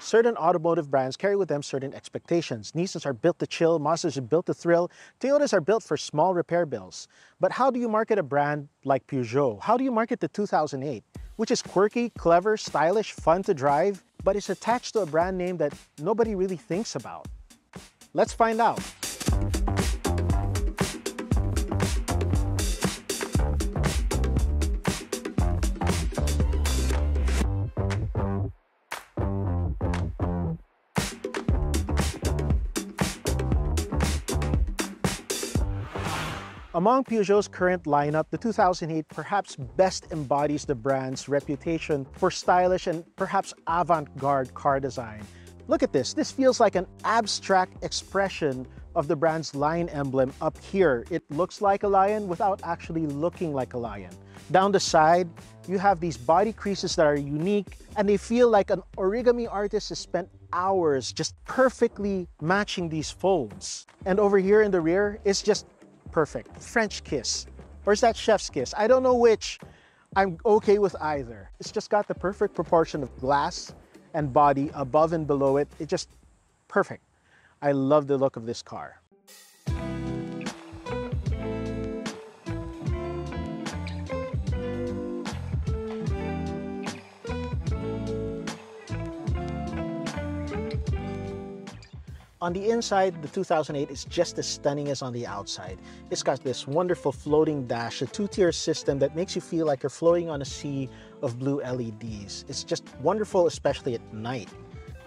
Certain automotive brands carry with them certain expectations. Nissans are built to chill, Mazdas are built to thrill, Toyotas are built for small repair bills. But how do you market a brand like Peugeot? How do you market the 2008, which is quirky, clever, stylish, fun to drive, but is attached to a brand name that nobody really thinks about? Let's find out. Among Peugeot's current lineup, the 2008 perhaps best embodies the brand's reputation for stylish and perhaps avant-garde car design. Look at this. This feels like an abstract expression of the brand's lion emblem up here. It looks like a lion without actually looking like a lion. Down the side, you have these body creases that are unique, and they feel like an origami artist has spent hours just perfectly matching these folds. And over here in the rear, it's just perfect. French kiss. Or is that chef's kiss? I don't know which. I'm okay with either. It's just got the perfect proportion of glass and body above and below it. It's just perfect. I love the look of this car. On the inside, the 2008 is just as stunning as on the outside. It's got this wonderful floating dash, a two-tier system that makes you feel like you're floating on a sea of blue LEDs. It's just wonderful, especially at night.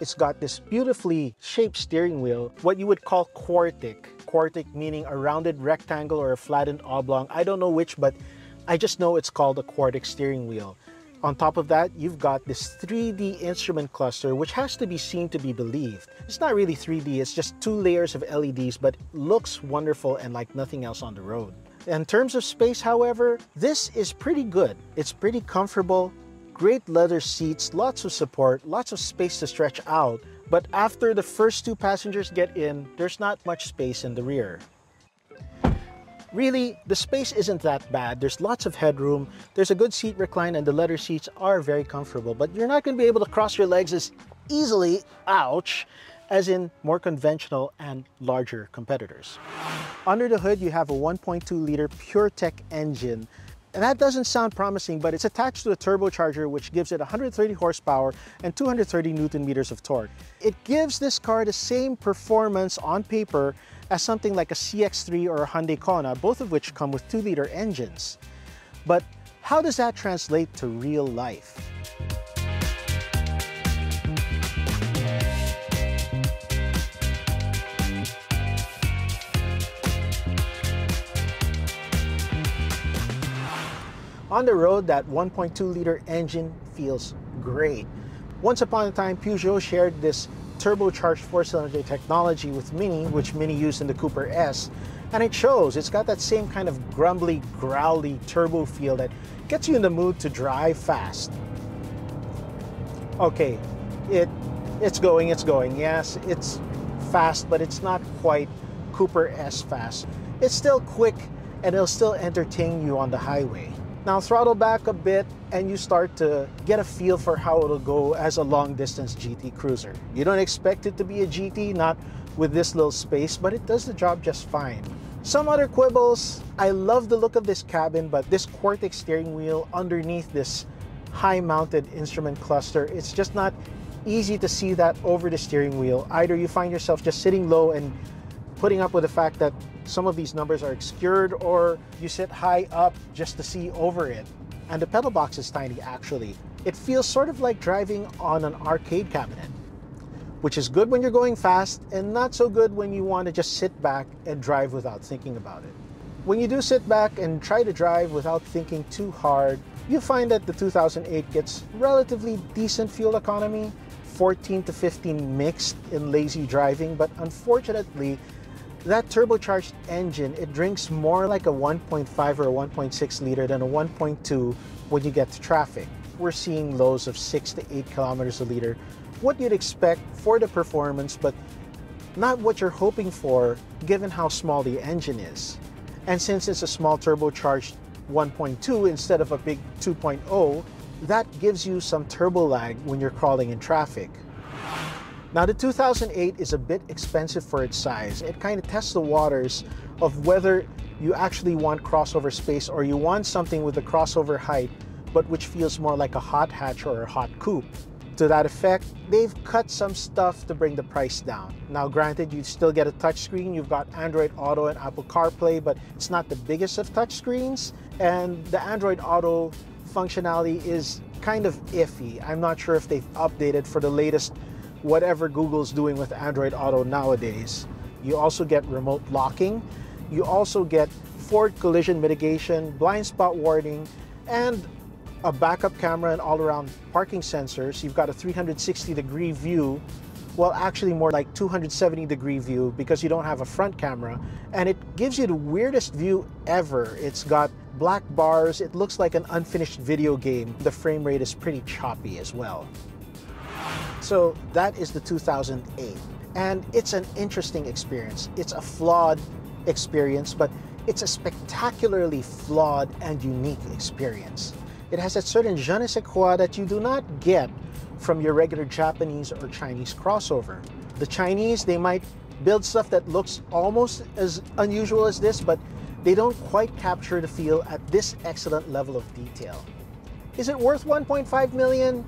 It's got this beautifully shaped steering wheel, what you would call quartic. Quartic meaning a rounded rectangle or a flattened oblong. I don't know which, but I just know it's called a quartic steering wheel. On top of that, you've got this 3D instrument cluster, which has to be seen to be believed. It's not really 3D, it's just two layers of LEDs, but looks wonderful and like nothing else on the road. In terms of space, however, this is pretty good. It's pretty comfortable, great leather seats, lots of support, lots of space to stretch out. But after the first two passengers get in, there's not much space in the rear. Really, the space isn't that bad. There's lots of headroom, there's a good seat recline, and the leather seats are very comfortable, but you're not going to be able to cross your legs as easily, ouch, as in more conventional and larger competitors. Under the hood, you have a 1.2-liter PureTech engine, and that doesn't sound promising, but it's attached to a turbocharger which gives it 130 horsepower and 230 Newton meters of torque. It gives this car the same performance on paper as something like a CX-3 or a Hyundai Kona, both of which come with 2-liter engines. But how does that translate to real life? On the road, that 1.2-liter engine feels great. Once upon a time, Peugeot shared this turbocharged 4-cylinder technology with Mini, which Mini used in the Cooper S, and it shows. It's got that same kind of grumbly, growly turbo feel that gets you in the mood to drive fast. Okay, it's going. Yes, it's fast, but it's not quite Cooper S fast. It's still quick, and it'll still entertain you on the highway. Now throttle back a bit and you start to get a feel for how it'll go as a long-distance GT cruiser. You don't expect it to be a GT, not with this little space, but it does the job just fine. Some other quibbles: I love the look of this cabin, but this quartic steering wheel underneath this high-mounted instrument cluster, it's just not easy to see that over the steering wheel. Either you find yourself just sitting low and putting up with the fact that some of these numbers are obscured, or you sit high up just to see over it. And the pedal box is tiny, actually. It feels sort of like driving on an arcade cabinet, which is good when you're going fast and not so good when you want to just sit back and drive without thinking about it. When you do sit back and try to drive without thinking too hard, you find that the 2008 gets relatively decent fuel economy, 14 to 15 mixed in lazy driving, but unfortunately, that turbocharged engine, it drinks more like a 1.5 or a 1.6 liter than a 1.2 when you get to traffic. We're seeing lows of 6 to 8 kilometers a liter, what you'd expect for the performance, but not what you're hoping for given how small the engine is. And since it's a small turbocharged 1.2 instead of a big 2.0, that gives you some turbo lag when you're crawling in traffic. Now the 2008 is a bit expensive for its size. It kind of tests the waters of whether you actually want crossover space or you want something with a crossover height, but which feels more like a hot hatch or a hot coupe. To that effect, they've cut some stuff to bring the price down. Now granted, you still get a touchscreen, you've got Android Auto and Apple CarPlay, but it's not the biggest of touchscreens, and the Android Auto functionality is kind of iffy. I'm not sure if they've updated for the latest whatever Google's doing with Android Auto nowadays. You also get remote locking, you also get forward collision mitigation, blind spot warning, and a backup camera and all-around parking sensors. You've got a 360-degree view, well actually more like 270-degree view because you don't have a front camera, and it gives you the weirdest view ever. It's got black bars, it looks like an unfinished video game. The frame rate is pretty choppy as well. So that is the 2008, and it's an interesting experience. It's a flawed experience, but it's a spectacularly flawed and unique experience. It has a certain je ne sais quoi that you do not get from your regular Japanese or Chinese crossover. The Chinese, they might build stuff that looks almost as unusual as this, but they don't quite capture the feel at this excellent level of detail. Is it worth 1.5 million?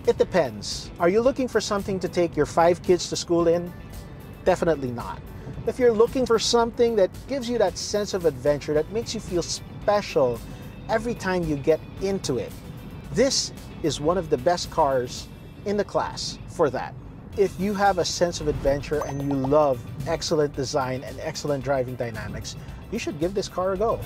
It depends. Are you looking for something to take your 5 kids to school in? Definitely not. If you're looking for something that gives you that sense of adventure, that makes you feel special every time you get into it, this is one of the best cars in the class for that. If you have a sense of adventure and you love excellent design and excellent driving dynamics, you should give this car a go.